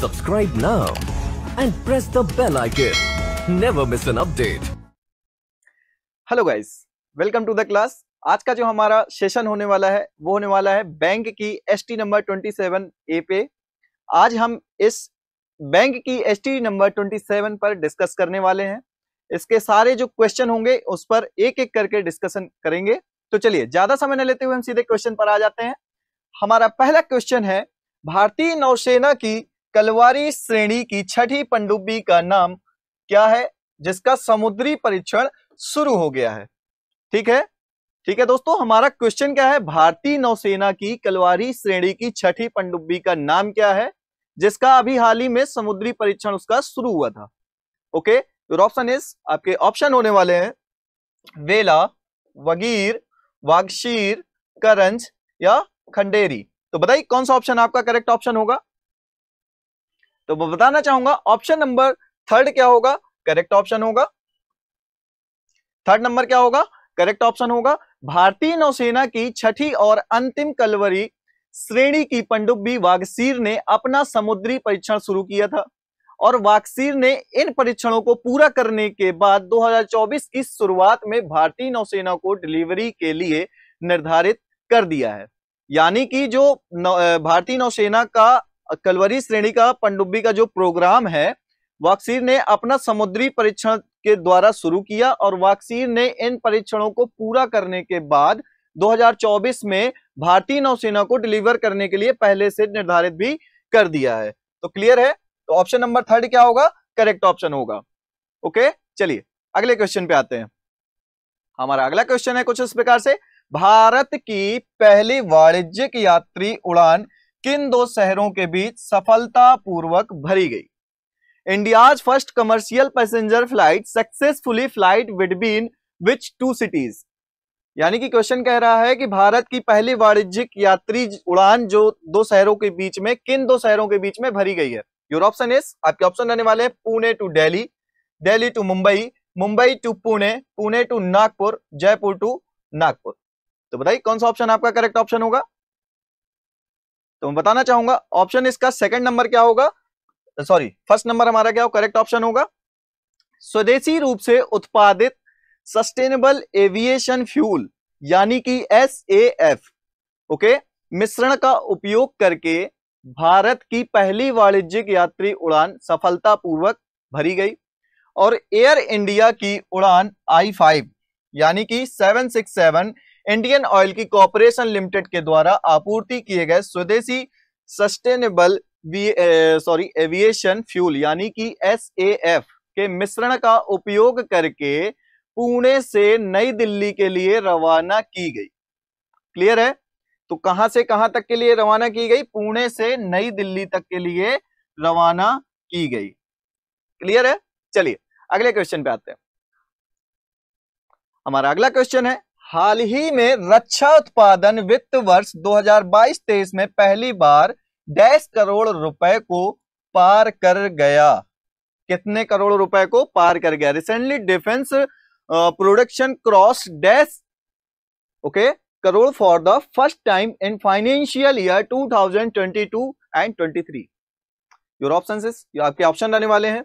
Subscribe now and press the bell icon. Never miss an update. Hello guys, welcome to the class. आज का जो हमारा session होने वाला है वो होने वाला है बैंक की एसटी नंबर 27A पे। आज हम इस बैंक की एसटी नंबर 27 पर डिस्कस करने वाले हैं। इसके सारे जो क्वेश्चन होंगे उस पर एक एक करके डिस्कशन करेंगे। तो चलिए ज्यादा समय न लेते हुए हम सीधे क्वेश्चन पर आ जाते हैं। हमारा पहला क्वेश्चन है, भारतीय नौसेना की कलवारी श्रेणी की छठी पनडुब्बी का नाम क्या है जिसका समुद्री परीक्षण शुरू हो गया है? ठीक है दोस्तों, हमारा क्वेश्चन क्या है, भारतीय नौसेना की कलवारी श्रेणी की छठी पनडुब्बी का नाम क्या है जिसका अभी हाल ही में समुद्री परीक्षण उसका शुरू हुआ था? ओके, योर ऑप्शन इज, आपके ऑप्शन होने वाले हैं वेला, वगीर, वागशीर, करंज या खंडेरी। तो बताइए कौन सा ऑप्शन आपका करेक्ट ऑप्शन होगा? तो मैं बताना चाहूंगा ऑप्शन नंबर थर्ड क्या होगा, करेक्ट ऑप्शन होगा। थर्ड नंबर क्या होगा, करेक्ट ऑप्शन होगा। भारतीय नौसेना की छठी और अंतिम कलवरी श्रेणी की पनडुब्बी वागसीर ने अपना समुद्री परीक्षण शुरू किया था और वागसीर ने इन परीक्षणों को पूरा करने के बाद 2024 की शुरुआत में भारतीय नौसेना को डिलीवरी के लिए निर्धारित कर दिया है। यानी कि जो भारतीय नौसेना का कलवरी श्रेणी का पनडुब्बी का जो प्रोग्राम है वागसीर ने अपना समुद्री परीक्षण के द्वारा शुरू किया और वागसीर ने इन परीक्षणों को पूरा करने के बाद 2024 में भारतीय नौसेना को डिलीवर करने के लिए पहले से निर्धारित भी कर दिया है। तो क्लियर है, तो ऑप्शन नंबर थर्ड क्या होगा, करेक्ट ऑप्शन होगा। ओके, चलिए अगले क्वेश्चन पे आते हैं। हमारा अगला क्वेश्चन है कुछ इस प्रकार से, भारत की पहली वाणिज्यिक यात्री उड़ान किन दो शहरों के बीच सफलतापूर्वक भरी गई? India's first commercial passenger flight successfully flight between which two cities? यानी कि क्वेश्चन कह रहा है कि भारत की पहली वाणिज्यिक यात्री उड़ान जो दो शहरों के बीच में, किन दो शहरों के बीच में भरी गई है? योर ऑप्शन इज, आपके ऑप्शन रहने वाले हैं Pune to Delhi, Delhi to Mumbai, Mumbai to Pune, Pune to Nagpur, Jaipur to Nagpur. तो बताइए कौन सा ऑप्शन आपका करेक्ट ऑप्शन होगा? तो मैं बताना चाहूंगा ऑप्शन इसका सेकंड नंबर क्या होगा, सॉरी फर्स्ट नंबर हमारा क्या हो, करेक्ट ऑप्शन होगा स्वदेशी रूप से उत्पादित सस्टेनेबल एविएशन फ्यूल यानी कि SAF ओके मिश्रण का उपयोग करके भारत की पहली वाणिज्यिक यात्री उड़ान सफलतापूर्वक भरी गई और एयर इंडिया की उड़ान I-5 यानी कि 767 इंडियन ऑयल की कॉर्पोरेशन लिमिटेड के द्वारा आपूर्ति किए गए स्वदेशी सस्टेनेबल एविएशन फ्यूल यानी कि SAF के मिश्रण का उपयोग करके पुणे से नई दिल्ली के लिए रवाना की गई। क्लियर है, तो कहां से कहां तक के लिए रवाना की गई? पुणे से नई दिल्ली तक के लिए रवाना की गई। क्लियर है, चलिए अगले क्वेश्चन पे आते हैं। हमारा अगला क्वेश्चन है, हाल ही में रक्षा उत्पादन वित्त वर्ष 2022-23 में पहली बार डैश करोड़ रुपए को पार कर गया। कितने करोड़ रुपए को पार कर गया? Recently defence production cross dash okay crore for the first time in financial year 2022 and 23। Your options is, आपके ऑप्शन रहने वाले हैं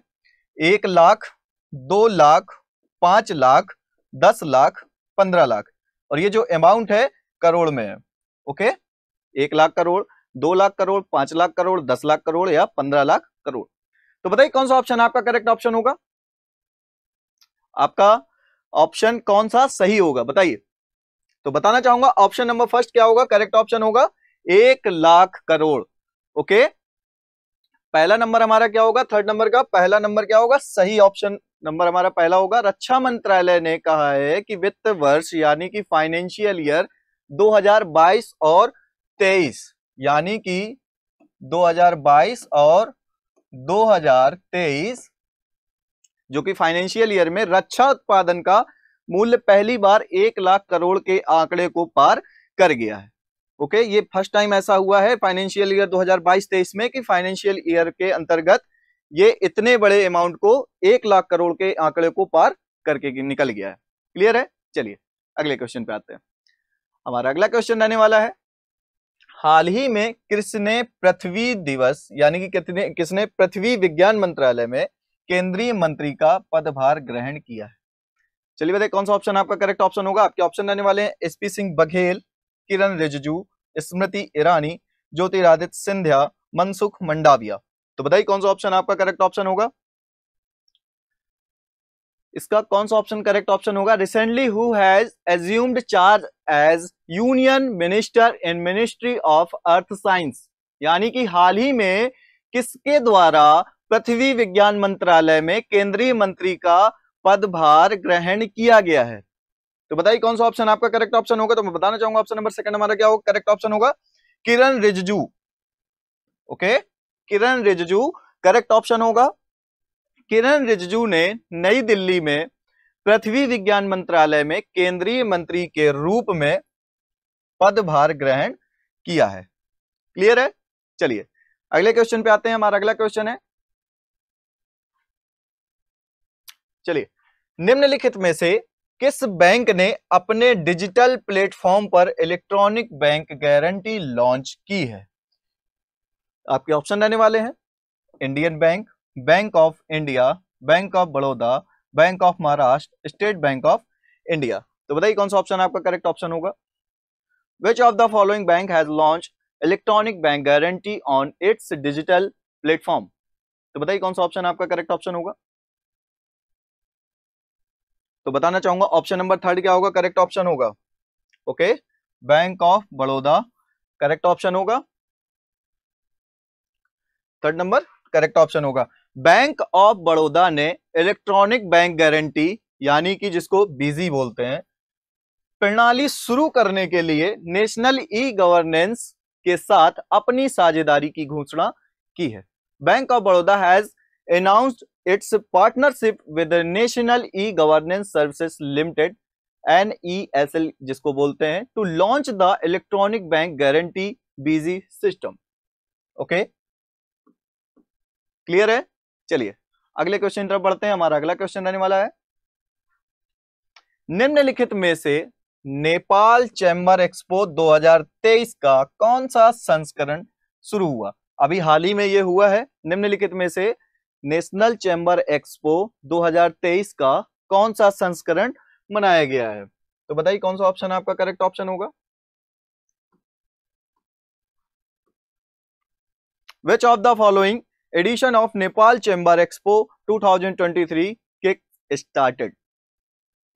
1 लाख, 2 लाख, 5 लाख, 10 लाख, 15 लाख और ये जो अमाउंट है करोड़ में है। ओके, 1 लाख करोड़, 2 लाख करोड़, 5 लाख करोड़, 10 लाख करोड़ या 15 लाख करोड़। तो बताइए कौन सा ऑप्शन आपका करेक्ट ऑप्शन होगा? आपका ऑप्शन कौन सा सही होगा बताइए? तो बताना चाहूंगा ऑप्शन नंबर फर्स्ट क्या होगा, करेक्ट ऑप्शन होगा 1 लाख करोड़। ओके, पहला नंबर हमारा क्या होगा, थर्ड नंबर का पहला नंबर क्या होगा, सही ऑप्शन नंबर हमारा पहला होगा। रक्षा मंत्रालय ने कहा है कि वित्त वर्ष यानी कि फाइनेंशियल ईयर 2022 और 23 यानी कि 2022 और 2023 जो कि फाइनेंशियल ईयर में रक्षा उत्पादन का मूल्य पहली बार 1 लाख करोड़ के आंकड़े को पार कर गया है। ओके, ये फर्स्ट टाइम ऐसा हुआ है फाइनेंशियल ईयर 2022-23 में कि फाइनेंशियल ईयर के अंतर्गत ये इतने बड़े अमाउंट को 1 लाख करोड़ के आंकड़े को पार करके निकल गया है। क्लियर है, चलिए अगले क्वेश्चन पे आते हैं। हमारा अगला क्वेश्चन रहने वाला है, हाल ही में किसने पृथ्वी दिवस यानी कि किसने पृथ्वी विज्ञान मंत्रालय में केंद्रीय मंत्री का पदभार ग्रहण किया है? चलिए बताइए कौन सा ऑप्शन आपका करेक्ट ऑप्शन होगा। आपके ऑप्शन रहने वाले हैं एसपी सिंह बघेल, किरण रिजिजू, स्मृति ईरानी, ज्योतिरादित्य सिंधिया, मनसुख मंडाविया। तो बताइए कौन सा ऑप्शन आपका करेक्ट ऑप्शन होगा। इसका कौन सा ऑप्शन करेक्ट ऑप्शन होगा। Recently who has assumed charge as union minister in ministry of earth science, यानी कि हाल ही में किसके द्वारा पृथ्वी विज्ञान मंत्रालय में केंद्रीय मंत्री का पदभार ग्रहण किया गया है। तो बताइए कौन सा ऑप्शन आपका करेक्ट ऑप्शन होगा। तो मैं बताना चाहूंगा ऑप्शन नंबर सेकंड हमारा क्या होगा, करेक्ट ऑप्शन होगा किरण रिजिजू। ओके, किरण रिजिजू करेक्ट ऑप्शन होगा। किरण रिजिजू ने नई दिल्ली में पृथ्वी विज्ञान मंत्रालय में केंद्रीय मंत्री के रूप में पदभार ग्रहण किया है। क्लियर है। चलिए अगले क्वेश्चन पे आते हैं। हमारा अगला क्वेश्चन है, चलिए निम्नलिखित में से किस बैंक ने अपने डिजिटल प्लेटफॉर्म पर इलेक्ट्रॉनिक बैंक गारंटी लॉन्च की है। आपके ऑप्शन रहने वाले हैं Indian bank, bank of India, bank of Baroda, bank of Maharashtra, state bank of India. तो बताइए कौन सा ऑप्शन आपका करेक्ट ऑप्शन होगा। Which of the following bank has launch electronic bank guarantee on it's digital platform. तो बताइए कौन सा ऑप्शन आपका करेक्ट ऑप्शन होगा। तो बताना चाहूंगा ऑप्शन नंबर थर्ड क्या होगा, करेक्ट ऑप्शन होगा। Okay, bank of Baroda correct option होगा। थर्ड नंबर करेक्ट ऑप्शन होगा। बैंक ऑफ बड़ौदा ने इलेक्ट्रॉनिक बैंक गारंटी यानी कि जिसको बीजी बोलते हैं प्रणाली शुरू करने के लिए नेशनल ई गवर्नेंस के साथ अपनी साझेदारी की घोषणा की है। Bank of Baroda has announced its partnership with the National E-Governance Services Limited NESL जिसको बोलते हैं to launch the electronic bank guarantee BG system। Okay, clear है। चलिए अगले क्वेश्चन तरफ बढ़ते हैं। हमारा अगला क्वेश्चन रहने वाला है, निम्नलिखित में से नेपाल चैम्बर एक्सपो 2023 का कौन सा संस्करण शुरू हुआ। अभी हाल ही में यह हुआ है। निम्नलिखित में से नेशनल चैम्बर एक्सपो 2023 का कौन सा संस्करण मनाया गया है। तो बताइए कौन सा ऑप्शन आपका करेक्ट ऑप्शन होगा। Which of the following edition of Nepal chamber expo 2023 kick started.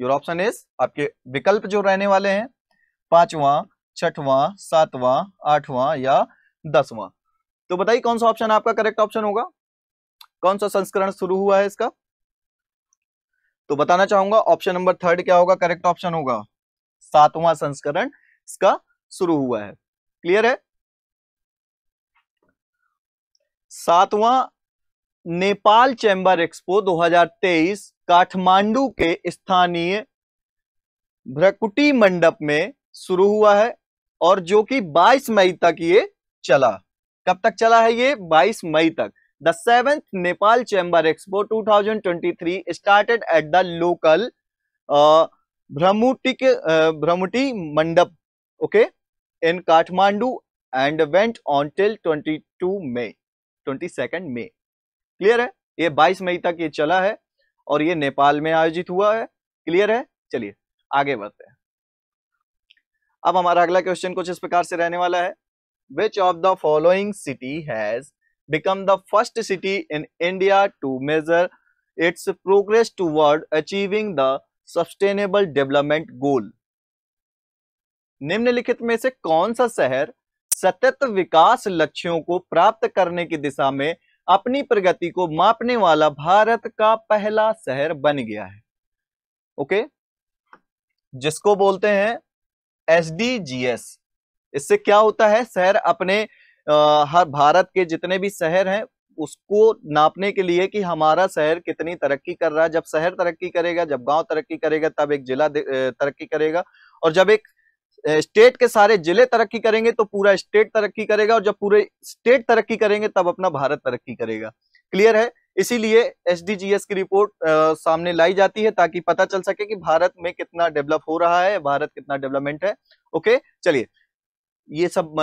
Your option is, आपके विकल्प जो रहने वाले हैं 5वां, 6वां, 7वां, 8वां या 10वां। तो बताइए कौन सा ऑप्शन आपका करेक्ट ऑप्शन होगा, कौन सा संस्करण शुरू हुआ है इसका। तो बताना चाहूंगा ऑप्शन नंबर थर्ड क्या होगा, करेक्ट ऑप्शन होगा 7वां संस्करण इसका शुरू हुआ है। क्लियर है। 7वां नेपाल चैम्बर एक्सपो 2023 काठमांडू के स्थानीय भ्रकुटी मंडप में शुरू हुआ है और जो कि 22 मई तक ये चला। कब तक चला है ये, 22 मई तक। The 7th Nepal Chamber Expo 2023 started at the local Bhramuti Mandap, okay, in Kathmandu and went on till 22nd May। Clear है। ये 22 मई तक ये चला है और ये नेपाल में आयोजित हुआ है। क्लियर है। चलिए आगे बढ़ते हैं। अब हमारा अगला क्वेश्चन कुछ इस प्रकार से रहने वाला है, Which of the following city has become the first city in India to measure its progress toward achieving the sustainable development goal। निम्नलिखित में से कौन सा शहर सतत विकास लक्ष्यों को प्राप्त करने की दिशा में अपनी प्रगति को मापने वाला भारत का पहला शहर बन गया है। ओके, जिसको बोलते हैं SDGs। इससे क्या होता है, शहर अपने हर भारत के जितने भी शहर हैं उसको नापने के लिए कि हमारा शहर कितनी तरक्की कर रहा है। जब शहर तरक्की करेगा, जब गांव तरक्की करेगा, तब एक जिला तरक्की करेगा, और जब एक स्टेट के सारे जिले तरक्की करेंगे तो पूरा स्टेट तरक्की करेगा, और जब पूरे स्टेट तरक्की करेंगे तब अपना भारत तरक्की करेगा। क्लियर है। इसीलिए SDGs की रिपोर्ट सामने लाई जाती है ताकि पता चल सके कि भारत में कितना डेवलप हो रहा है, भारत कितना डेवलपमेंट है। ओके, चलिए ये सब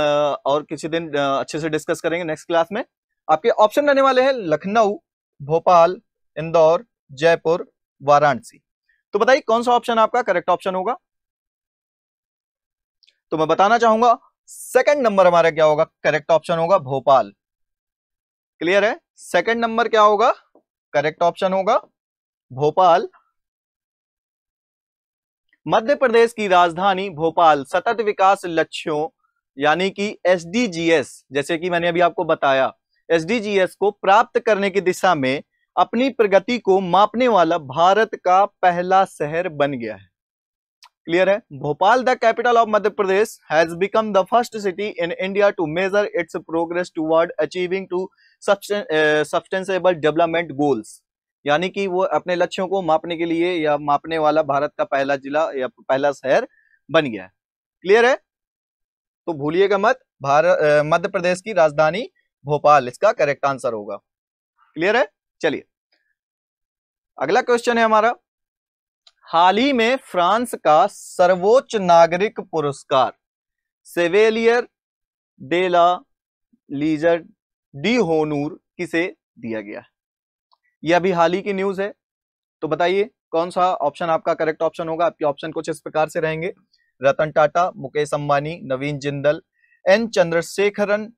और किसी दिन अच्छे से डिस्कस करेंगे नेक्स्ट क्लास में। आपके ऑप्शन रहने वाले हैं लखनऊ, भोपाल, इंदौर, जयपुर, वाराणसी। तो बताइए कौन सा ऑप्शन आपका करेक्ट ऑप्शन होगा। तो मैं बताना चाहूंगा सेकंड नंबर हमारा क्या होगा, करेक्ट ऑप्शन होगा भोपाल। क्लियर है, सेकंड नंबर क्या होगा, करेक्ट ऑप्शन होगा भोपाल। मध्य प्रदेश की राजधानी भोपाल सतत विकास लक्ष्यों यानी कि एसडीजीएस, जैसे कि मैंने अभी आपको बताया, एसडीजीएस को प्राप्त करने की दिशा में अपनी प्रगति को मापने वाला भारत का पहला शहर बन गया है। क्लियर है, Bhopal the capital of Madhya Pradesh has become the first city in India to measure its progress toward achieving to sustainable development goals, यानी कि वो अपने लक्ष्यों को मापने के लिए या मापने वाला भारत का पहला जिला या पहला शहर बन गया है। क्लियर है, तो भूलिएगा मत, मध्य प्रदेश की राजधानी भोपाल इसका करेक्ट आंसर होगा। क्लियर है, चलिए अगला क्वेश्चन है हमारा, हाल ही में फ्रांस का सर्वोच्च नागरिक पुरस्कार सेवेलियर डे ला लीजर डी होनूर किसे दिया गया है। यह अभी हाल ही की न्यूज है, तो बताइए कौन सा ऑप्शन आपका करेक्ट ऑप्शन होगा। आपके ऑप्शन कुछ इस प्रकार से रहेंगे, रतन टाटा, मुकेश अंबानी, नवीन जिंदल, एन चंद्रशेखरन,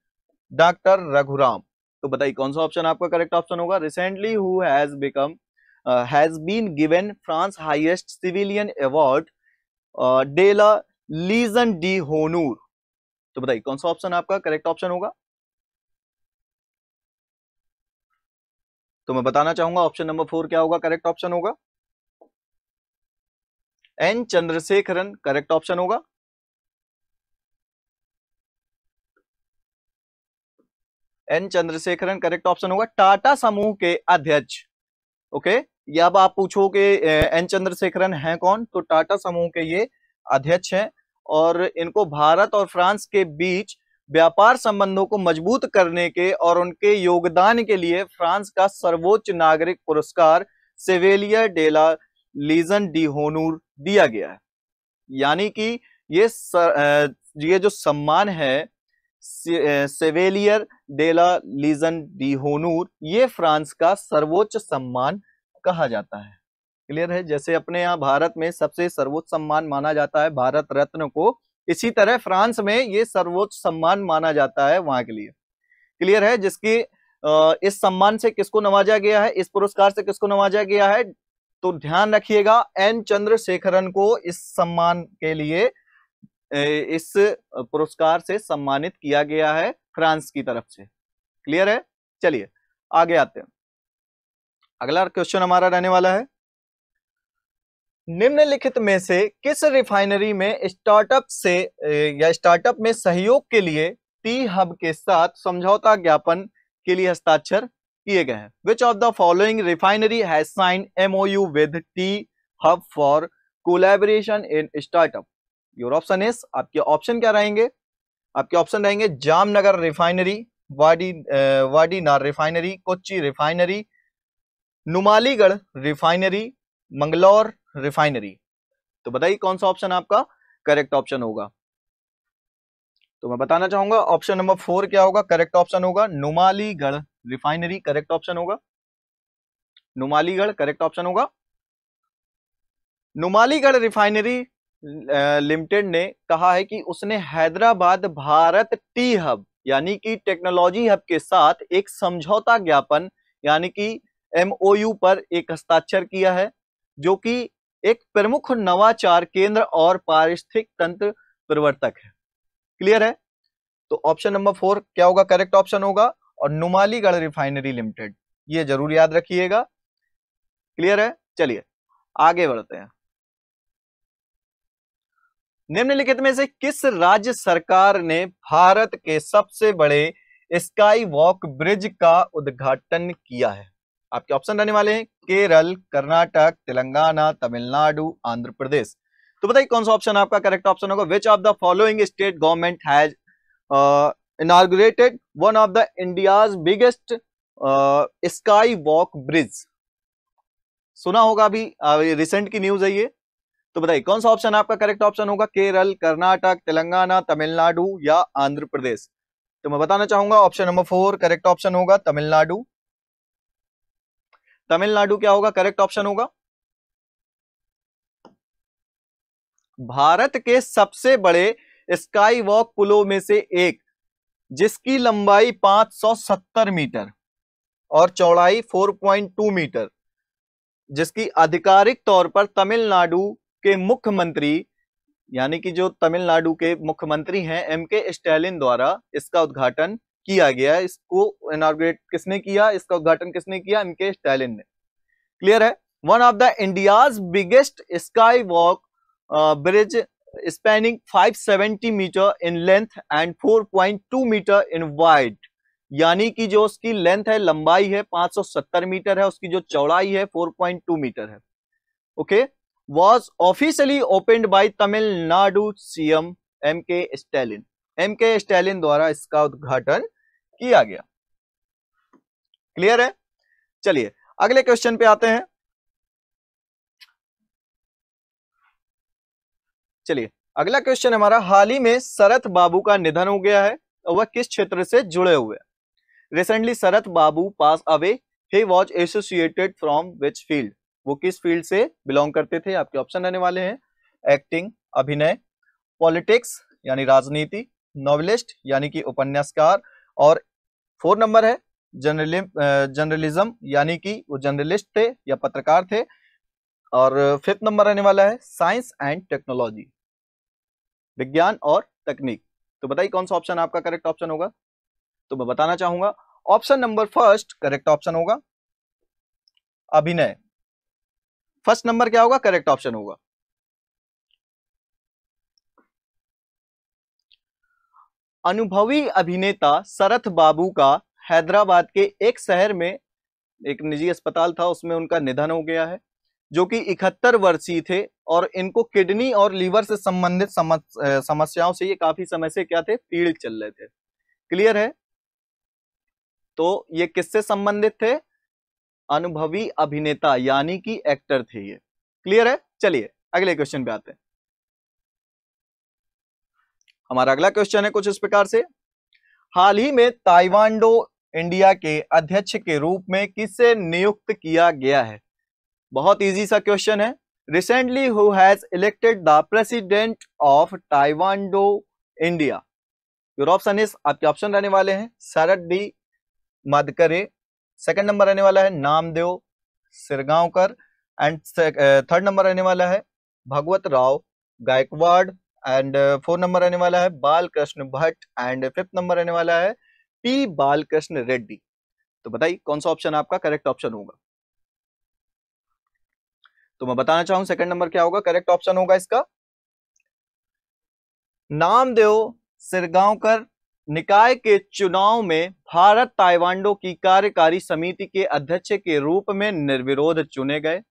डॉक्टर रघुराम। तो बताइए कौन सा ऑप्शन आपका करेक्ट ऑप्शन होगा। Recently who has been given France highest civilian award de la Legion d'honneur. तो बताइए कौन सा ऑप्शन आपका करेक्ट ऑप्शन होगा। तो मैं बताना चाहूंगा ऑप्शन नंबर 4 क्या होगा, करेक्ट ऑप्शन होगा एन चंद्रशेखरन, करेक्ट ऑप्शन होगा। एन चंद्रशेखरन करेक्ट ऑप्शन होगा। टाटा समूह के अध्यक्ष, ओके, ये अब आप पूछोगे एन चंद्रशेखरन हैं कौन, तो टाटा समूह के ये अध्यक्ष हैं और इनको भारत और फ्रांस के बीच व्यापार संबंधों को मजबूत करने के और उनके योगदान के लिए फ्रांस का सर्वोच्च नागरिक पुरस्कार सेवेलियर डे ला लीजन डी होनूर दिया गया है। यानी कि ये जो सम्मान है सेवेलियर डे ला लीजन डी होनूर, ये फ्रांस का सर्वोच्च सम्मान कहा जाता है। क्लियर है, जैसे अपने यहाँ भारत में सबसे सर्वोच्च सम्मान माना जाता है भारत रत्न को, इसी तरह फ्रांस में ये सर्वोच्च सम्मान माना जाता है वहां के लिए। क्लियर है, जिसकी इस सम्मान से किसको नवाजा गया है, इस पुरस्कार से किसको नवाजा गया है, तो ध्यान रखिएगा एन चंद्रशेखरन को इस सम्मान के लिए इस पुरस्कार से सम्मानित किया गया है फ्रांस की तरफ से। क्लियर है, चलिए आगे आते हैं। अगला क्वेश्चन हमारा रहने वाला है, निम्नलिखित में से किस रिफाइनरी में स्टार्टअप में सहयोग के लिए टी हब के साथ समझौता ज्ञापन के लिए हस्ताक्षर किए गए हैं। Which of the following refinery has sign MOU with T hub for collaboration in startup. Your option is, आपके ऑप्शन क्या रहेंगे, आपके ऑप्शन रहेंगे Jamnagar refinery, Vadinar refinery, Kochi refinery, Numaligarh refinery, Mangalore refinery. तो बताइए कौन सा ऑप्शन आपका करेक्ट ऑप्शन होगा। तो मैं बताना चाहूंगा ऑप्शन नंबर 4 क्या होगा, करेक्ट ऑप्शन होगा नुमालीगढ़ रिफाइनरी, करेक्ट ऑप्शन होगा नुमालीगढ़, करेक्ट ऑप्शन होगा। नुमालीगढ़ रिफाइनरी लिमिटेड ने कहा है कि उसने हैदराबाद भारत टी हब यानी कि टेक्नोलॉजी हब के साथ एक समझौता ज्ञापन यानी कि MOU पर एक हस्ताक्षर किया है, जो कि एक प्रमुख नवाचार केंद्र और पारिस्थितिक तंत्र प्रवर्तक है। क्लियर है, तो ऑप्शन नंबर 4 क्या होगा, करेक्ट ऑप्शन होगा और नुमालीगढ़ रिफाइनरी लिमिटेड, ये जरूर याद रखिएगा। क्लियर है, चलिए आगे बढ़ते हैं। निम्नलिखित में से किस राज्य सरकार ने भारत के सबसे बड़े स्काई वॉक ब्रिज का उद्घाटन किया है। आपके ऑप्शन रहने वाले हैं केरल, कर्नाटक, तेलंगाना, तमिलनाडु, आंध्र प्रदेश। तो बताइए कौन सा ऑप्शन आपका करेक्ट ऑप्शन होगा। Which of the following state government has inaugurated one of the India's biggest sky walk bridge. सुना होगा, अभी रिसेंट की न्यूज है ये, तो बताइए कौन सा ऑप्शन आपका करेक्ट ऑप्शन होगा? केरल, कर्नाटक, तेलंगाना, तमिलनाडु या आंध्र प्रदेश? तो मैं बताना चाहूंगा ऑप्शन नंबर 4 करेक्ट ऑप्शन होगा तमिलनाडु। तमिलनाडु क्या होगा? करेक्ट ऑप्शन होगा। भारत के सबसे बड़े स्काई वॉक पुलों में से एक, जिसकी लंबाई 570 मीटर और चौड़ाई 4.2 मीटर, जिसकी आधिकारिक तौर पर तमिलनाडु के मुख्यमंत्री यानी कि जो तमिलनाडु के मुख्यमंत्री हैं एमके स्टालिन द्वारा इसका उद्घाटन किया गया है। इसको इनॉग्रेट किसने किया? इसका उद्घाटन किसने किया? एमके स्टालिन ने। क्लियर है? One of the India's biggest sky walk bridge spanning 570 metre in length and 4.2 metre in wide, यानी कि जो उसकी लेंथ है, लंबाई है 570 मीटर है, उसकी जो चौड़ाई है 4.2 मीटर है। Okay, was officially opened by Tamil Nadu CM MK Stalin. MK Stalin द्वारा इसका उद्घाटन किया गया। क्लियर है? चलिए अगले क्वेश्चन पे आते हैं। चलिए अगला क्वेश्चन हमारा, हाल ही में शरत बाबू का निधन हो गया है और वह किस क्षेत्र से जुड़े हुए हैं? Recently Sarath Babu pass away, he was associated from which field? वो किस फील्ड से बिलोंग करते थे? आपके ऑप्शन रहने वाले हैं एक्टिंग अभिनय, पॉलिटिक्स यानी राजनीति, नॉवेलिस्ट यानी कि उपन्यासकार, और 4 नंबर है जर्नलिज्म यानी कि वो जर्नलिस्ट थे या पत्रकार थे, और 5th नंबर रहने वाला है साइंस एंड टेक्नोलॉजी, विज्ञान और तकनीक। तो बताइए कौन सा ऑप्शन आपका करेक्ट ऑप्शन होगा? तो मैं बताना चाहूंगा option number first correct option होगा अभिनय। फर्स्ट नंबर क्या होगा? करेक्ट ऑप्शन होगा। अनुभवी अभिनेता शरत बाबू का हैदराबाद के एक शहर में एक निजी अस्पताल था, उसमें उनका निधन हो गया है, जो कि 71 वर्षीय थे और इनको किडनी और लीवर से संबंधित समस्याओं से ये काफी समय से क्या थे? पीड़ित चल रहे थे। क्लियर है? तो ये किससे संबंधित थे? अनुभवी अभिनेता यानी कि एक्टर थे ये। क्लियर है? चलिए अगले क्वेश्चन पे आते हैं। हमारा अगला क्वेश्चन है कुछ इस प्रकार से, हाल ही में ताइवांडो इंडिया के अध्यक्ष के रूप में किसे नियुक्त किया गया है? बहुत इजी सा क्वेश्चन है। Recently who has elected the president of Taekwondo India? Your option is, आपके ऑप्शन रहने वाले हैं Sharad D Madkare, second number रहने वाला है नामदेव सिरगांवकर, एंड थर्ड नंबर रहने वाला है भगवत राव गायकवाड़, एंड 4 नंबर रहने वाला है Balkrishna Bhatt, and 5th number रहने वाला है पी बालकृष्ण रेड्डी। तो बताइए कौन सा ऑप्शन आपका करेक्ट ऑप्शन होगा? तो मैं बताना चाहूं सेकंड नंबर क्या होगा? करेक्ट ऑप्शन होगा इसका नामदेव सिरगांवकर निकाय के चुनाव में भारत ताइवांडो की कार्यकारी समिति के अध्यक्ष के रूप में निर्विरोध चुने गए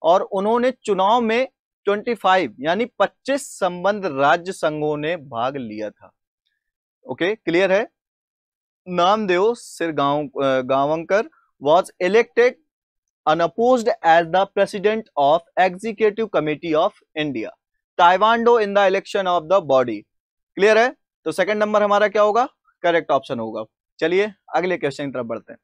और उन्होंने चुनाव में 25 यानी 25 संबंध राज्य संघों ने भाग लिया था। ओके, क्लियर है? Namdev Shirgaonkar was elected unopposed as the president of executive committee of India ताइवांडो in the election of the body। Clear है? तो सेकंड नंबर हमारा क्या होगा? करेक्ट ऑप्शन होगा। चलिए अगले क्वेश्चन की तरफ बढ़ते हैं।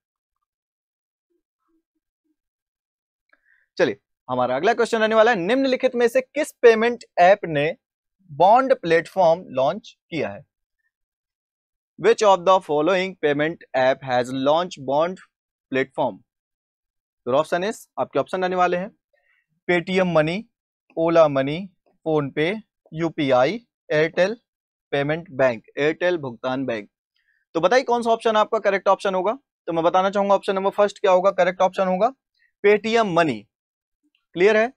चलिए हमारा अगला क्वेश्चन रहने वाला है, निम्नलिखित में से किस पेमेंट ऐप ने बॉन्ड प्लेटफॉर्म लॉन्च किया है? Which of the following payment app has launched bond platform? Your option is, आपके ऑप्शन रहने वाले हैं पेटीएम मनी, ओला मनी, फोन पे, UPI, Airtel payment bank, Airtel भुगतान बैंक। तो बताइए कौन सा ऑप्शन आपका करेक्ट ऑप्शन होगा? तो मैं बताना चाहूंगा ऑप्शन नंबर फर्स्ट क्या होगा? करेक्ट ऑप्शन होगा पेटीएम मनी। क्लियर है?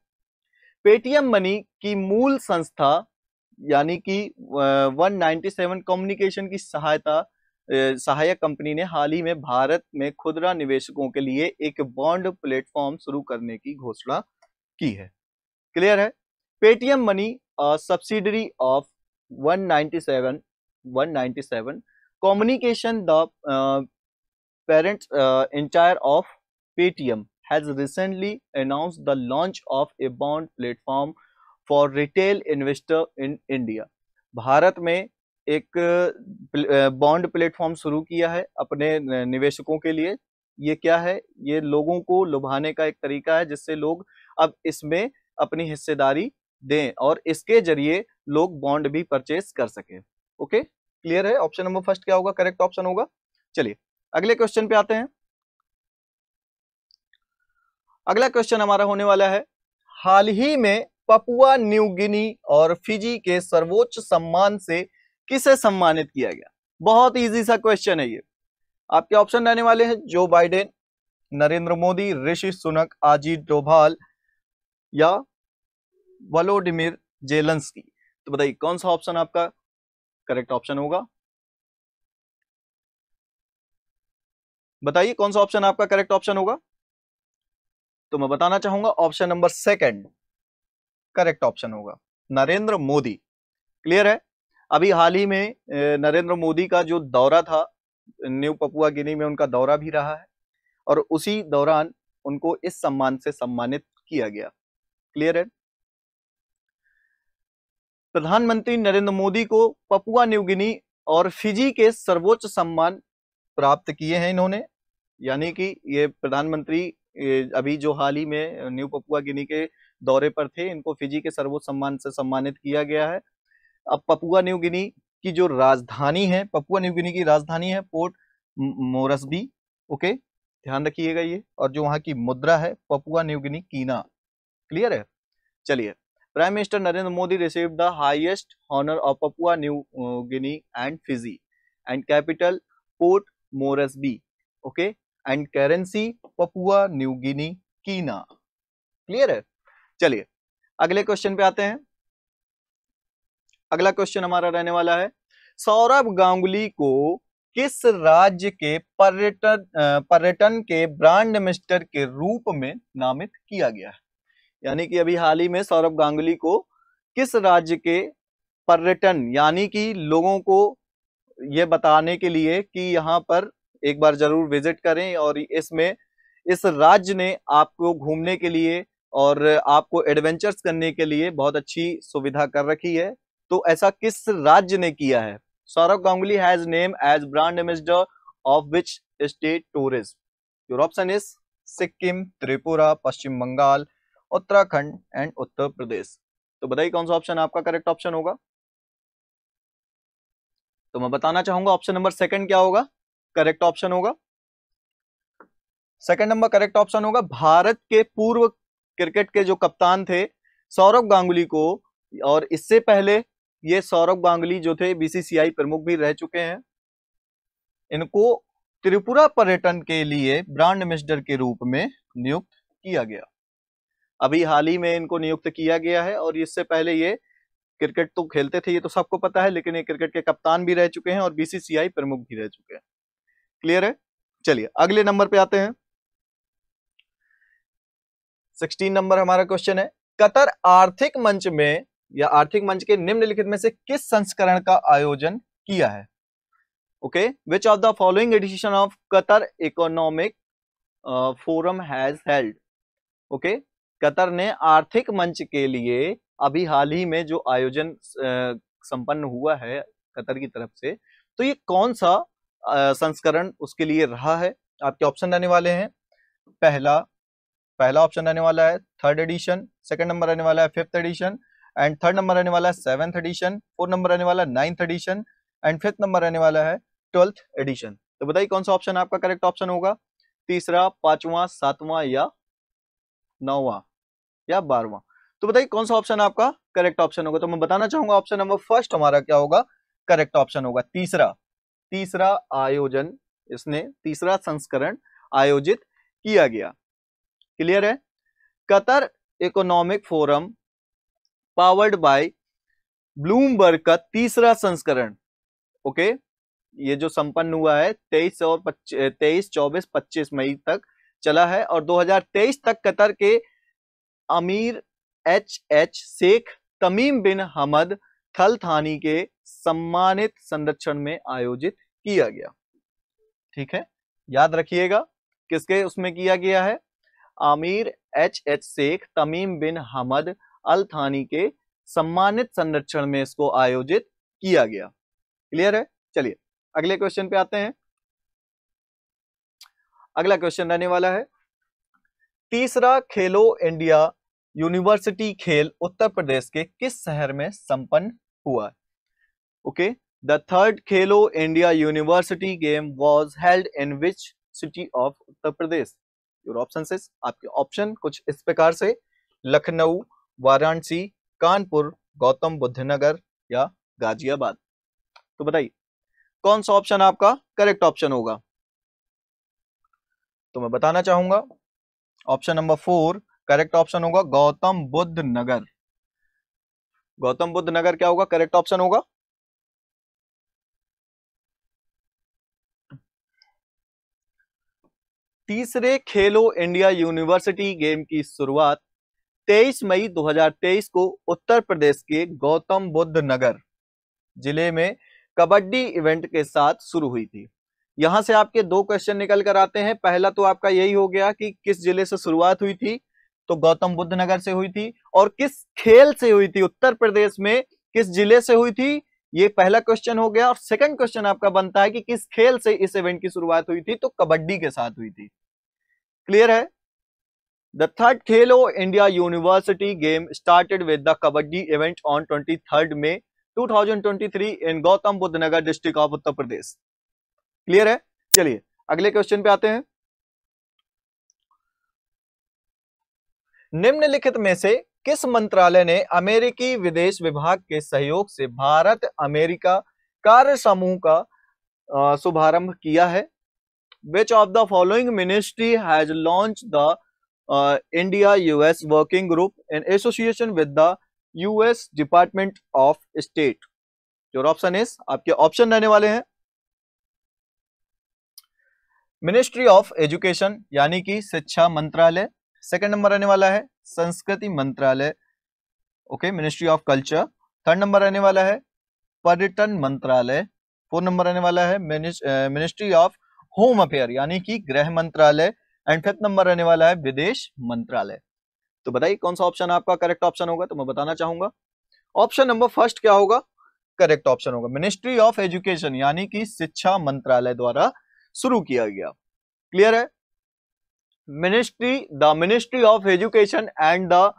पेटीएम मनी की मूल संस्था यानी कि 197 कम्युनिकेशन की सहायक कंपनी ने हाल ही में भारत में खुदरा निवेशकों के लिए एक बॉन्ड प्लेटफॉर्म शुरू करने की घोषणा की है। क्लियर है? Paytm money subsidiary of 197 communication, the parent entire of Paytm has recently announced the launch of a bond platform for retail investor in India. Bharat में एक बॉन्ड प्लेटफॉर्म शुरू किया है अपने निवेशकों के लिए। ये क्या है? ये लोगों को लुभाने का एक तरीका है जिससे लोग अब इसमें अपनी हिस्सेदारी दें और इसके जरिए लोग बॉन्ड भी परचेज कर सके। ओके, क्लियर है? ऑप्शन नंबर फर्स्ट क्या होगा? करेक्ट ऑप्शन होगा। चलिए अगले क्वेश्चन पे आते हैं। अगला क्वेश्चन हमारा होने वाला है, हाल ही में पपुआ न्यू गिनी और फिजी के सर्वोच्च सम्मान से किसे सम्मानित किया गया? बहुत इजी सा क्वेश्चन है ये। आपके ऑप्शन रहने वाले हैं जो बाइडेन, नरेंद्र मोदी, ऋषि सुनक, अजीत डोभाल या वोलोडिमिर जेलेंस्की। तो बताइए कौन सा ऑप्शन आपका करेक्ट ऑप्शन होगा? बताइए कौन सा ऑप्शन आपका करेक्ट ऑप्शन होगा? तो मैं बताना चाहूंगा option number second correct option होगा, नरेंद्र मोदी। क्लियर है? अभी हाल ही में नरेंद्र मोदी का जो दौरा था न्यू पपुआ गिनी में, उनका दौरा भी रहा है और उसी दौरान उनको इस सम्मान से सम्मानित किया गया। क्लियर है? प्रधानमंत्री नरेंद्र मोदी को पपुआ न्यू गिनी और फिजी के सर्वोच्च सम्मान प्राप्त किए हैं इन्होंने, यानी कि ये प्रधानमंत्री अभी जो हाल ही में न्यू पपुआ गिनी के दौरे पर थे, इनको फिजी के सर्वोच्च सम्मान से सम्मानित किया गया है। अब पपुआ न्यू गिनी की जो राजधानी है, पपुआ न्यू गिनी की राजधानी है पोर्ट मोरस्बी। ओके, ध्यान रखिएगा ये। और जो वहां की मुद्रा है Papua New Guinea kina. Clear है? चलिए, prime minister Narendra Modi received the highest honour of Papua New Guinea and Fiji and capital Port Moresby. Okay, and currency Papua New Guinea kina. Clear है? चलिए अगले क्वेश्चन पे आते हैं। अगला क्वेश्चन हमारा रहने वाला है, सौरभ गांगुली को किस राज्य के पर्यटन के ब्रांड एम्बेसडर के रूप में नामित किया गया है? यानी कि अभी हाल ही में सौरभ गांगुली को किस राज्य के पर्यटन, यानी कि लोगों को ये बताने के लिए कि यहाँ पर एक बार जरूर विजिट करें और इसमें इस राज्य ने आपको घूमने के लिए और आपको एडवेंचर्स करने के लिए बहुत अच्छी सुविधा कर रखी है, तो ऐसा किस राज्य ने किया है? Sourav Ganguly has name as brand ambassador of which state tourism? Your option is Sikkim, Tripura, Paschim Bengal, Uttarakhand and Uttar Pradesh. तो बताइए कौन सा ऑप्शन आपका करेक्ट ऑप्शन होगा? तो मैं बताना चाहूंगा ऑप्शन नंबर सेकंड क्या होगा? करेक्ट ऑप्शन होगा। सेकंड नंबर करेक्ट ऑप्शन होगा। भारत के पूर्व क्रिकेट के जो कप्तान थे सौरभ गांगुली को, और इससे पहले ये सौरभ गांगुली जो थे बीसीसीआई प्रमुख भी रह चुके हैं, इनको त्रिपुरा पर्यटन के लिए ब्रांड एम्बेसडर के रूप में नियुक्त किया गया। अभी हाल ही में इनको नियुक्त किया गया है और इससे पहले ये क्रिकेट तो खेलते थे, ये तो सबको पता है, लेकिन ये क्रिकेट के कप्तान भी रह चुके हैं और बीसीसीआई प्रमुख भी रह चुके हैं। क्लियर है? चलिए अगले नंबर पे आते हैं। 16 नंबर हमारा क्वेश्चन है, कतर आर्थिक मंच में या आर्थिक मंच के निम्नलिखित में से किस संस्करण का आयोजन किया है? Okay, which of the following edition of Qatar economic forum has held? Okay, Qatar ने आर्थिक मंच के लिए अभी हाल ही में जो आयोजन संपन्न हुआ है कतर की तरफ से, तो ये कौन सा संस्करण उसके लिए रहा है? आपके ऑप्शन रहने वाले हैं, पहला ऑप्शन रहने वाला है थर्ड एडिशन, सेकंड नंबर रहने वाला है fifth edition, and third number रहने वाला है सेवेंथ एडिशन, फोर्थ नंबर रहने वाला है ninth edition, and fifth number रहने वाला है 12th एडिशन। तो बताइए कौन सा ऑप्शन आपका करेक्ट ऑप्शन होगा? तीसरा, पांचवा, सातवां या नौवां या 12वां? तो बताइए कौन सा ऑप्शन आपका करेक्ट ऑप्शन होगा? तो मैं बताना चाहूंगा ऑप्शन नंबर फर्स्ट हमारा क्या होगा? करेक्ट ऑप्शन होगा तीसरा आयोजन, इसने तीसरा संस्करण आयोजित किया गया। क्लियर है? Qatar economic forum powered by Bloomberg का तीसरा संस्करण, ओके, ये जो संपन्न हुआ है 23, 24, 25 मई तक चला है और 2023 तक कतर के अमीर एच शेख तमीम बिन हमद थल थानी के सम्मानित संरक्षण में आयोजित किया गया। ठीक है, याद रखिएगा किसके उसमें किया गया है? आमिर एच शेख तमीम बिन हमद अल थानी के सम्मानित संरक्षण में इसको आयोजित किया गया। क्लियर है? चलिए अगले क्वेश्चन पे आते हैं। अगला क्वेश्चन रहने वाला है, तीसरा खेलो इंडिया यूनिवर्सिटी खेल उत्तर प्रदेश के किस शहर में संपन्न हुआ? Okay, the third Khelo India university game was held in which city of Uttar Pradesh? Your options is, आपके ऑप्शन कुछ इस प्रकार से, लखनऊ, वाराणसी, कानपुर, गौतम बुद्ध नगर या गाजियाबाद। तो बताइए कौन सा ऑप्शन आपका करेक्ट ऑप्शन होगा? तो मैं बताना चाहूंगा ऑप्शन नंबर 4 करेक्ट ऑप्शन होगा गौतम बुद्ध नगर। गौतम बुद्ध नगर क्या होगा? करेक्ट ऑप्शन होगा। तीसरे खेलो इंडिया यूनिवर्सिटी गेम की शुरुआत 23 मई 2023 को उत्तर प्रदेश के गौतम बुद्ध नगर जिले में कबड्डी इवेंट के साथ शुरू हुई थी। यहां से आपके दो क्वेश्चन निकल कर आते हैं। पहला तो आपका यही हो गया कि किस जिले से शुरुआत हुई थी, तो गौतम बुद्ध नगर से हुई थी, और किस खेल से हुई थी, उत्तर प्रदेश में किस जिले से हुई थी, ये पहला क्वेश्चन हो गया। और सेकंड क्वेश्चन आपका बनता है कि किस खेल से इस इवेंट की शुरुआत हुई थी, तो कबड्डी के साथ हुई थी। क्लियर है? The third Khelo India university game started with the kabaddi event on 23 May 2023 in Gautam Buddha Nagar district of Uttar Pradesh. Clear है? चलिए अगले क्वेश्चन पे आते हैं। निम्नलिखित में से किस मंत्रालय ने अमेरिकी विदेश विभाग के सहयोग से भारत अमेरिका कार्य समूह का शुभारंभ किया है? Which of the following ministry has launched the India-US working group in association with the US Department of State? Your option is, आपके ऑप्शन रहने वाले हैं, मिनिस्ट्री ऑफ एजुकेशन यानी कि शिक्षा मंत्रालय, सेकंड नंबर रहने वाला है संस्कृति मंत्रालय, okay, ministry of culture, third number रहने वाला है पर्यटन मंत्रालय, फोर्थ नंबर रहने वाला है मिनिस्ट्री ऑफ होम अफेयर यानी कि गृह मंत्रालय, एंड फिफ्थ नंबर रहने वाला है विदेश मंत्रालय। तो बताइए कौन सा ऑप्शन आपका करेक्ट ऑप्शन होगा? तो मैं बताना चाहूंगा ऑप्शन नंबर फर्स्ट क्या होगा? करेक्ट ऑप्शन होगा मिनिस्ट्री ऑफ एजुकेशन यानी कि शिक्षा मंत्रालय द्वारा शुरू किया गया। क्लियर है? The ministry of education and the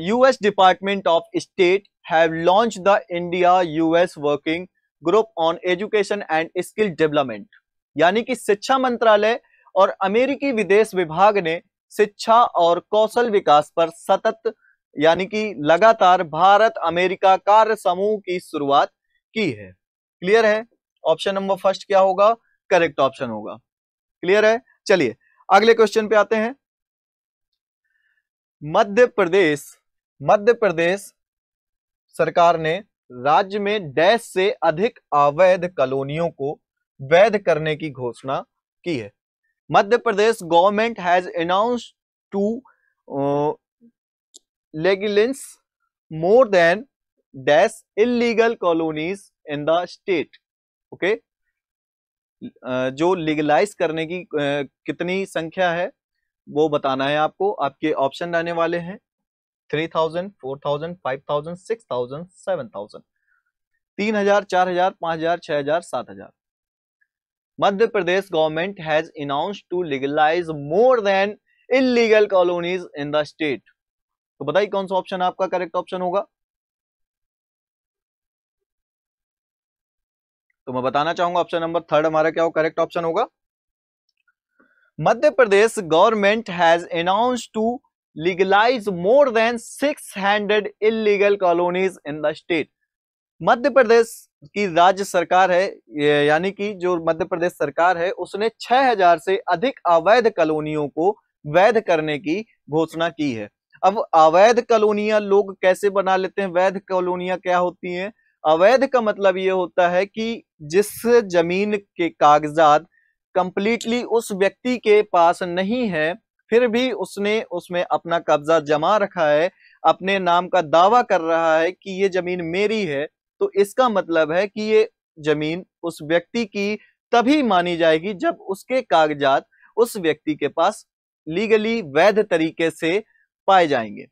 US department of state have launched the India US working group on education and skill development, यानी कि शिक्षा मंत्रालय और अमेरिकी विदेश विभाग ने शिक्षा और कौशल विकास पर सतत यानी कि लगातार भारत अमेरिका कार्य समूह की शुरुआत की है। क्लियर है? ऑप्शन नंबर फर्स्ट क्या होगा? करेक्ट ऑप्शन होगा। क्लियर है? चलिए अगले क्वेश्चन पे आते हैं। मध्य प्रदेश सरकार ने राज्य में डैश से अधिक अवैध कॉलोनियों को वैध करने की घोषणा की है। Madhya Pradesh government has announced to legalize more than dash illegal colonies in the state. Okay, जो लीगलाइज करने की कितनी संख्या है वो बताना है आपको। आपके ऑप्शन रहने वाले हैं 3000, 4000, 5000, 6000, 7000, 3000, 4000, 5000, 6000, 7000। Madhya Pradesh government has announced to legalise more than illegal colonies in the state. तो बताइए कौन सा ऑप्शन आपका करेक्ट ऑप्शन होगा? तो मैं बताना चाहूंगा ऑप्शन नंबर थर्ड हमारा क्या हो करेक्ट ऑप्शन होगा। Madhya Pradesh government has announced to legalise more than 600 illegal colonies in the state. Madhya Pradesh की राज्य सरकार है, यानी कि जो मध्य प्रदेश सरकार है उसने 6000 से अधिक अवैध कॉलोनियों को वैध करने की घोषणा की है। अब अवैध कॉलोनियां लोग कैसे बना लेते हैं? वैध कॉलोनियां क्या होती हैं? अवैध का मतलब ये होता है कि जिस जमीन के कागजात कंप्लीटली उस व्यक्ति के पास नहीं है, फिर भी उसने उसमें अपना कब्जा जमा रखा है, अपने नाम का दावा कर रहा है कि ये जमीन मेरी है, तो इसका मतलब है कि ये जमीन उस व्यक्ति की तभी मानी जाएगी जब उसके कागजात उस व्यक्ति के पास लीगली वैध तरीके से पाए जाएंगे।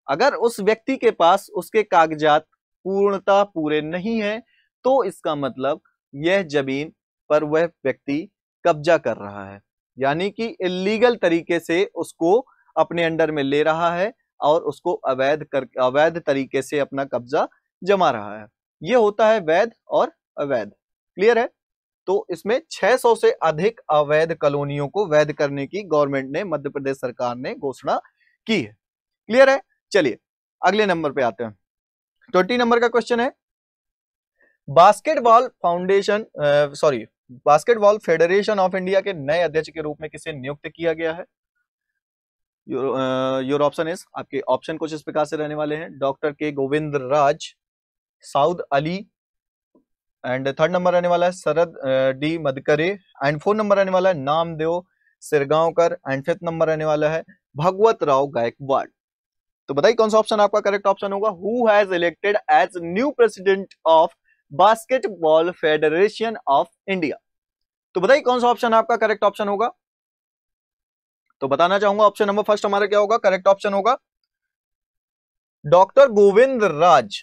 अगर उस व्यक्ति के पास उसके कागजात पूर्णतः पूरे नहीं है तो इसका मतलब यह जमीन पर वह व्यक्ति कब्जा कर रहा है, यानी कि इलीगल तरीके से उसको अपने अंडर में ले रहा है और उसको अवैध तरीके से अपना कब्जा जमा रहा है। यह होता है वैध और अवैध। क्लियर है? तो इसमें 600 से अधिक अवैध कॉलोनियों को वैध करने की गवर्नमेंट ने, मध्य प्रदेश सरकार ने घोषणा की है। क्लियर है? चलिए अगले नंबर पे आते हैं। 20 नंबर का क्वेश्चन है, बास्केटबॉल फेडरेशन ऑफ इंडिया के नए अध्यक्ष के रूप में किसे नियुक्त किया गया है? योर ऑप्शन इज, आपके ऑप्शन कुछ इस प्रकार से रहने वाले हैं, doctor K Govindaraj, Saud Ali, and third number रहने वाला है Sharad D Madkare, and fourth number रहने वाला है नामदेव सिरगांवकर, एंड फिफ्थ नंबर रहने वाला है भगवत राव गायकवाड़। तो बताइए कौन सा ऑप्शन आपका करेक्ट ऑप्शन होगा? Who has elected as new president of basketball federation of India. तो बताइए कौन सा ऑप्शन आपका करेक्ट ऑप्शन होगा? तो बताना चाहूंगा ऑप्शन नंबर फर्स्ट हमारा क्या होगा? करेक्ट ऑप्शन होगा डॉक्टर गोविंद राज।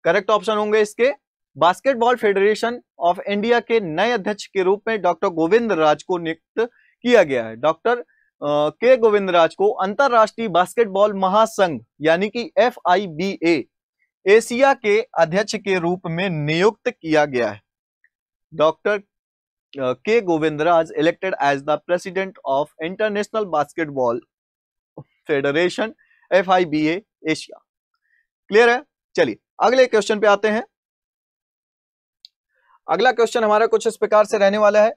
करेक्ट ऑप्शन होंगे इसके। बास्केटबॉल फेडरेशन ऑफ इंडिया के नए अध्यक्ष के रूप में डॉक्टर गोविंद राज को नियुक्त किया गया है। डॉक्टर के गोविंद राज को अंतरराष्ट्रीय बास्केटबॉल महासंघ यानी कि FIBA एशिया के अध्यक्ष के रूप में नियुक्त किया गया है। Doctor K Govindaraj elected as the president of International Basketball Federation FIBA Asia. Clear है? चलिए अगले क्वेश्चन पे आते हैं। अगला क्वेश्चन हमारा कुछ इस प्रकार से रहने वाला है,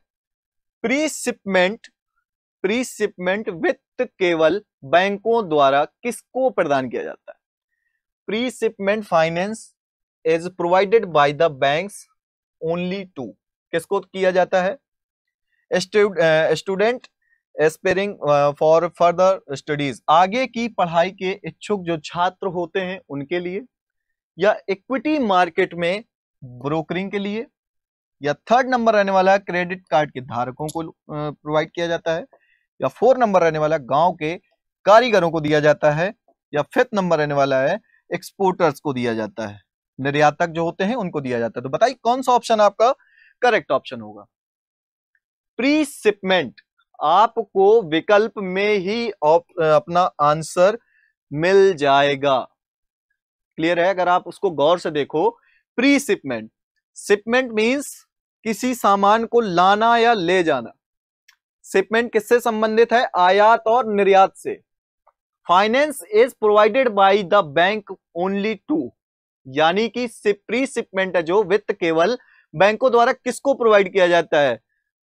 प्री वित्त केवल बैंकों द्वारा किसको प्रदान किया जाता है? Pre shipment finance is provided by the banks only to, किसको किया जाता है? Student aspiring for further studies, आगे की पढ़ाई के इच्छुक जो छात्र होते हैं उनके लिए, या इक्विटी मार्केट में ब्रोकरिंग के लिए, या थर्ड नंबर रहने वाला क्रेडिट कार्ड के धारकों को प्रोवाइड किया जाता है, या फोर्थ नंबर रहने वाला गांव के कारीगरों को दिया जाता है, या फिफ्थ नंबर रहने वाला है एक्सपोर्टर्स को दिया जाता है, निर्यातक जो होते हैं उनको दिया जाता है। तो बताइए कौन सा ऑप्शन आपका करेक्ट ऑप्शन होगा? प्री शिपमेंट, आपको विकल्प में ही अपना आंसर मिल जाएगा। क्लियर है? अगर आप उसको गौर से देखो, प्री शिपमेंट, शिपमेंट मींस किसी सामान को लाना या ले जाना। शिपमेंट किससे संबंधित है? आयात और निर्यात से। Finance is provided by the bank only to, यानी कि प्री शिपमेंट है जो वित्त केवल बैंकों द्वारा किसको प्रोवाइड किया जाता है?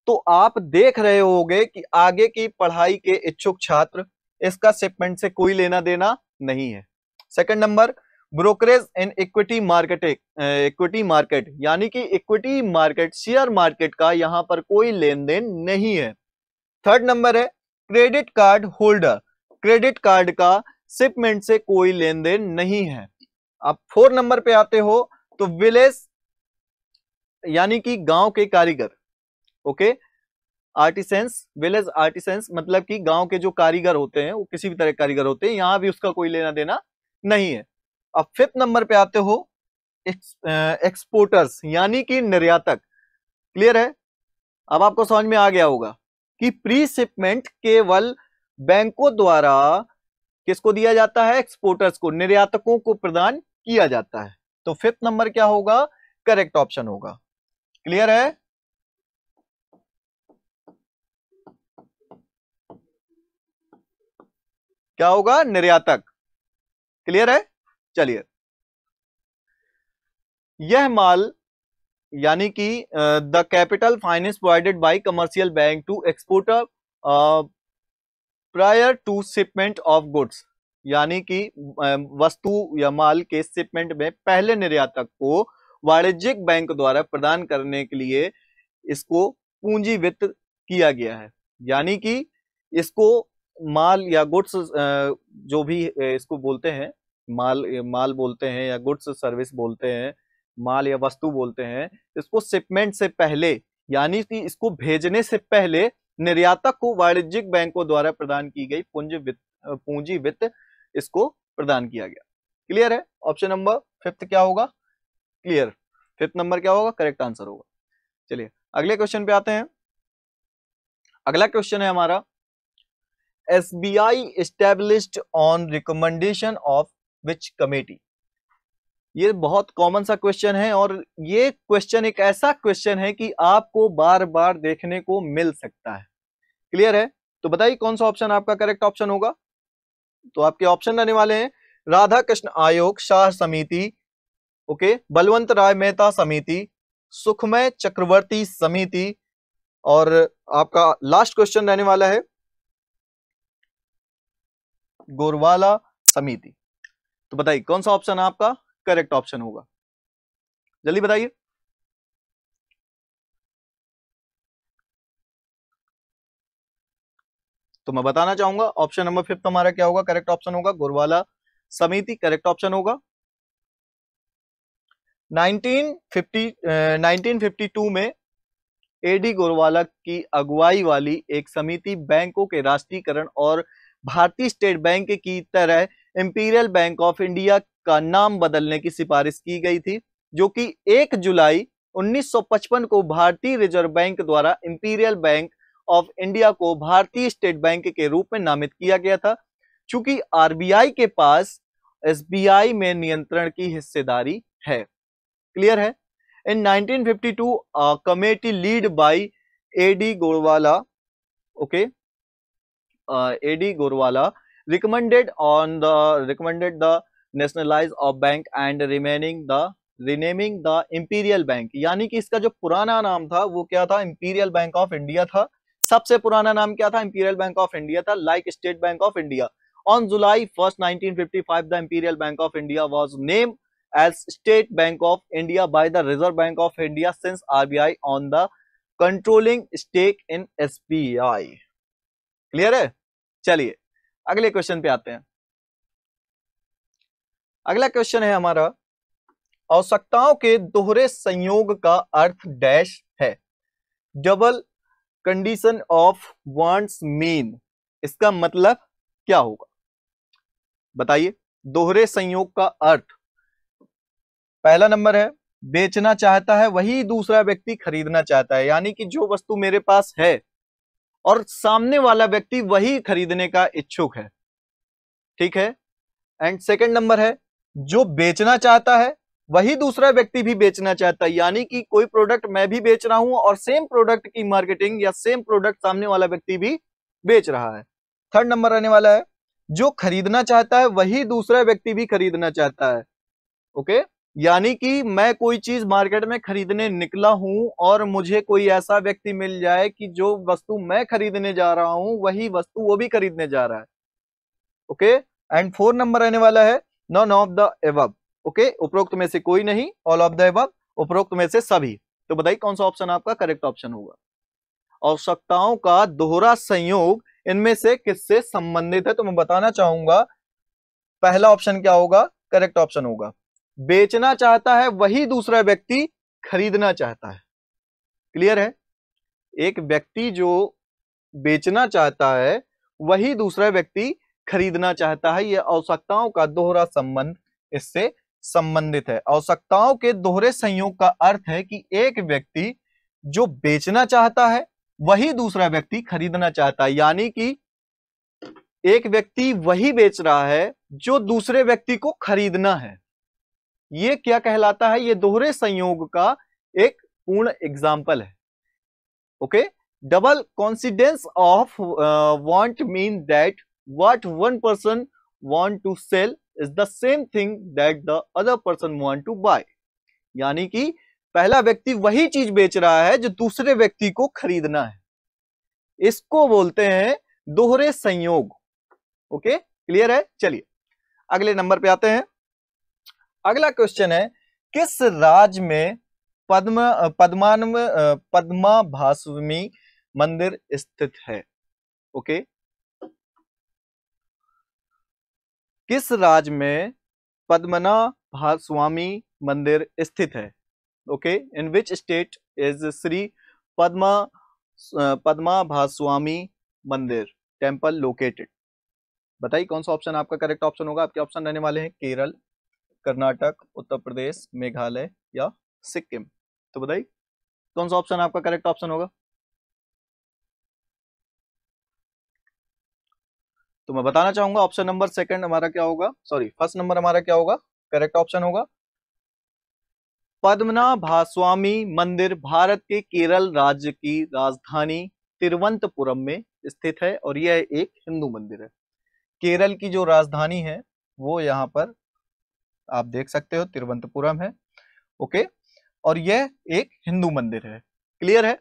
तो आप देख रहे होंगे कि आगे की पढ़ाई के इच्छुक छात्र, इसका शिपमेंट से कोई लेना देना नहीं है। Second number, brokerage in equity market, यानी कि इक्विटी मार्केट, शेयर मार्केट का यहां पर कोई लेन देन नहीं है। थर्ड नंबर है credit card holder, credit card का शिपमेंट से कोई लेन देन नहीं है। अब फोर्थ नंबर पे आते हो तो विलेज यानी कि गांव के कारीगर, ओके, आर्टिसेंस, विलेज आर्टिसेंस मतलब कि गांव के जो कारीगर होते हैं वो किसी भी तरह के कारीगर होते हैं, यहां भी उसका कोई लेना देना नहीं है। अब फिफ्थ नंबर पे आते हो एक्सपोर्टर्स यानी कि निर्यातक। क्लियर है? अब आपको समझ में आ गया होगा कि प्री शिपमेंट केवल बैंकों द्वारा किसको दिया जाता है? एक्सपोर्टर्स को, निर्यातकों को प्रदान किया जाता है। तो फिफ्थ नंबर क्या होगा? करेक्ट ऑप्शन होगा। क्लियर है? क्या होगा? निर्यातक। क्लियर है? चलिए, यह माल यानी कि the capital finance provided by commercial bank to exporter prior to shipment of goods, यानी कि वस्तु या माल के शिपमेंट में पहले निर्यातक को वाणिज्यिक बैंक द्वारा प्रदान करने के लिए इसको पूंजी वित्त किया गया है। यानी कि इसको माल या गुड्स जो भी इसको बोलते हैं, माल बोलते हैं या गुड्स सर्विस बोलते हैं, माल या वस्तु बोलते हैं, इसको शिपमेंट से पहले यानी कि इसको भेजने से पहले निर्यातक को वाणिज्यिक बैंकों द्वारा प्रदान की गई पूंजी वित्त इसको प्रदान किया गया। क्लियर है? ऑप्शन नंबर फिफ्थ क्या होगा? क्लियर, फिफ्थ नंबर क्या होगा? करेक्ट आंसर होगा। चलिए अगले क्वेश्चन पे आते हैं। अगला क्वेश्चन है हमारा, SBI established on recommendation of which committee? ये बहुत कॉमन सा क्वेश्चन है और ये क्वेश्चन एक ऐसा क्वेश्चन है कि आपको बार बार देखने को मिल सकता है। क्लियर है? तो बताइए कौन सा ऑप्शन आपका करेक्ट ऑप्शन होगा। तो आपके ऑप्शन रहने वाले हैं राधा कृष्ण आयोग शाह समिति, ओके, बलवंत राय मेहता समिति, सुखमय चक्रवर्ती समिति, और आपका लास्ट क्वेश्चन रहने वाला है गोरवाला समिति। तो बताइए कौन सा ऑप्शन आपका करेक्ट ऑप्शन होगा, जल्दी बताइए। तो मैं बताना चाहूंगा ऑप्शन नंबर फिफ्थ हमारा क्या होगा? करेक्ट ऑप्शन होगा गोरवाला समिति, करेक्ट ऑप्शन होगा। 1952 में एडी गोरवाला की अगुवाई वाली एक समिति बैंकों के राष्ट्रीयकरण और भारतीय स्टेट बैंक की तरह इंपीरियल बैंक ऑफ इंडिया का नाम बदलने की सिफारिश की गई थी, जो कि 1 जुलाई 1955 को भारतीय रिजर्व बैंक द्वारा इंपीरियल बैंक ऑफ इंडिया को भारतीय स्टेट बैंक के रूप में नामित किया गया था। चूंकि आरबीआई के पास एसबीआई में नियंत्रण की हिस्सेदारी है। क्लियर है? In 1952, a committee led by A.D. Gorwala, okay, A.D. Gorwala recommended the nationalize of bank and renaming the Imperial Bank। यानी कि इसका जो पुराना नाम था वो क्या था? इंपीरियल बैंक ऑफ इंडिया था। सबसे पुराना नाम क्या था? इंपीरियल बैंक ऑफ इंडिया था, like state bank of India. On July 1st, 1955, the Imperial Bank of India was named as State Bank of India by the Reserve Bank of India since RBI on the controlling stake in SBI। Clear है? चलिए अगले question पे आते हैं। अगला question है हमारा, आवश्यकताओं के दोहरे संयोग का अर्थ डैश है। Double condition of wants mean, इसका मतलब क्या होगा? बताइए। दोहरे संयोग का अर्थ, पहला नंबर है बेचना चाहता है वही दूसरा व्यक्ति खरीदना चाहता है, यानी कि जो वस्तु मेरे पास है और सामने वाला व्यक्ति वही खरीदने का इच्छुक है। ठीक है? एंड सेकंड नंबर है जो बेचना चाहता है वही दूसरा व्यक्ति भी बेचना चाहता है, यानी कि कोई प्रोडक्ट मैं भी बेच रहा हूं और सेम प्रोडक्ट की मार्केटिंग या सेम प्रोडक्ट सामने वाला व्यक्ति भी बेच रहा है। थर्ड नंबर रहने वाला है जो खरीदना चाहता है वही दूसरा व्यक्ति भी खरीदना चाहता है। ओके, यानी कि मैं कोई चीज मार्केट में खरीदने निकला हूं और मुझे कोई ऐसा व्यक्ति मिल जाए कि जो वस्तु मैं खरीदने जा रहा हूं वही वस्तु वो भी खरीदने जा रहा है। ओके, एंड फोर्थ नंबर रहने वाला है none of the above. Okay, उपरोक्त में से कोई नहीं, ऑल ऑफ द एबव, उपरोक्त में से सभी। तो बताइए कौन सा ऑप्शन आपका करेक्ट ऑप्शन होगा? आवश्यकताओं का दोहरा संयोग इनमें से किससे संबंधित है? तो मैं बताना चाहूंगा पहला ऑप्शन क्या होगा? करेक्ट ऑप्शन होगा बेचना चाहता है वही दूसरा व्यक्ति खरीदना चाहता है। क्लियर है? एक व्यक्ति जो बेचना चाहता है वही दूसरा व्यक्ति खरीदना चाहता है। यह आवश्यकताओं का दोहरा संबंध इससे संबंधित है। आवश्यकताओं के दोहरे संयोग का अर्थ है कि एक व्यक्ति जो बेचना चाहता है वही दूसरा व्यक्ति खरीदना चाहता है, यानी कि एक व्यक्ति वही बेच रहा है जो दूसरे व्यक्ति को खरीदना है। ये क्या कहलाता है? ये दोहरे संयोग का एक पूर्ण एग्जाम्पल है। Okay, double coincidence of want mean that what one person want to sell is the same thing that the other person want to buy, यानी कि पहला व्यक्ति वही चीज बेच रहा है जो दूसरे व्यक्ति को खरीदना है। इसको बोलते हैं दोहरे संयोग। ओके, क्लियर है? चलिए अगले नंबर पे आते हैं। अगला क्वेश्चन है किस राज्य में पद्माभास्वामी मंदिर स्थित है? ओके, किस राज्य में पद्मनाभस्वामी मंदिर स्थित है? Okay, in which state is Shri Padmanabhaswamy mandir temple located? बताइए कौन सा ऑप्शन आपका करेक्ट ऑप्शन होगा। आपके ऑप्शन रहने वाले हैं केरल, कर्नाटक, उत्तर प्रदेश, मेघालय या सिक्किम। तो बताइए कौन सा ऑप्शन आपका करेक्ट ऑप्शन होगा। तो मैं बताना चाहूंगा ऑप्शन नंबर सेकंड हमारा क्या होगा, सॉरी फर्स्ट नंबर हमारा क्या होगा, करेक्ट ऑप्शन होगा पद्मनाभस्वामी मंदिर भारत के केरल राज्य की राजधानी तिरुवनंतपुरम में स्थित है और यह एक हिंदू मंदिर है। केरल की जो राजधानी है वो यहाँ पर आप देख सकते हो तिरुवनंतपुरम है। ओके, और यह एक हिंदू मंदिर है। क्लियर है।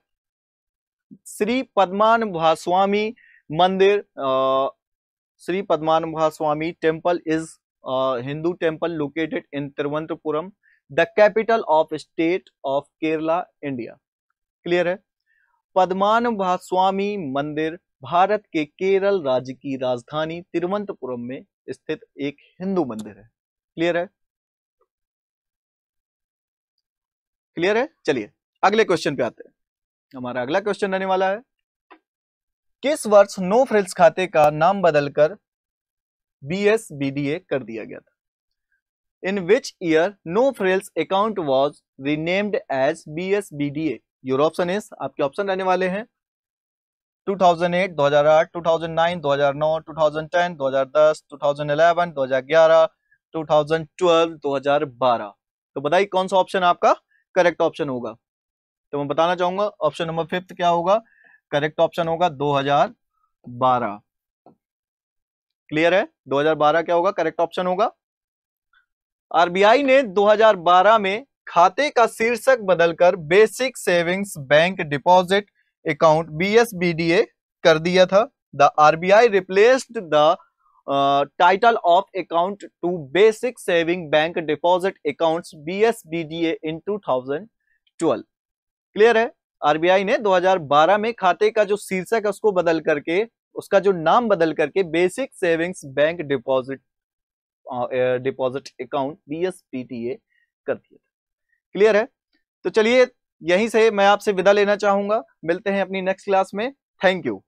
श्री पद्मनाभस्वामी मंदिर, Shri Padmanabhaswamy temple is Hindu temple located in Thiruvananthapuram, the capital of state of Kerala, India. Clear है। पद्मनाभस्वामी मंदिर भारत के केरल राज्य की राजधानी तिरुवनंतपुरम में स्थित एक हिंदू मंदिर है। क्लियर है। क्लियर है। चलिए अगले क्वेश्चन पे आते हैं। हमारा अगला क्वेश्चन रहने वाला है, किस वर्ष नो फ्रिल्स खाते का नाम बदलकर BSBDA कर दिया गया था। In which year no frills account was renamed as BSBDA? Your option is, आपके ऑप्शन रहने वाले हैं 2008, 2008, 2009, 2009, 2010, 2010, 2011, 2011, 2012, 2012। तो बताइए कौन सा ऑप्शन आपका करेक्ट ऑप्शन होगा। तो मैं बताना चाहूंगा ऑप्शन नंबर फिफ्थ क्या होगा, करेक्ट ऑप्शन होगा 2012। क्लियर है। 2012 क्या होगा, करेक्ट ऑप्शन होगा। आरबीआई ने 2012 में खाते का शीर्षक बदलकर basic savings bank deposit account BSBDA कर दिया था। The RBI replaced the title of account to basic saving bank deposit accounts BSBDA in 2012। Clear है। आरबीआई ने 2012 में खाते का जो शीर्षक है उसको बदल करके, उसका जो नाम बदल करके basic savings bank deposit account BSBDA कर दिया। क्लियर है। तो चलिए यहीं से मैं आपसे विदा लेना चाहूंगा। मिलते हैं अपनी नेक्स्ट क्लास में। Thank you.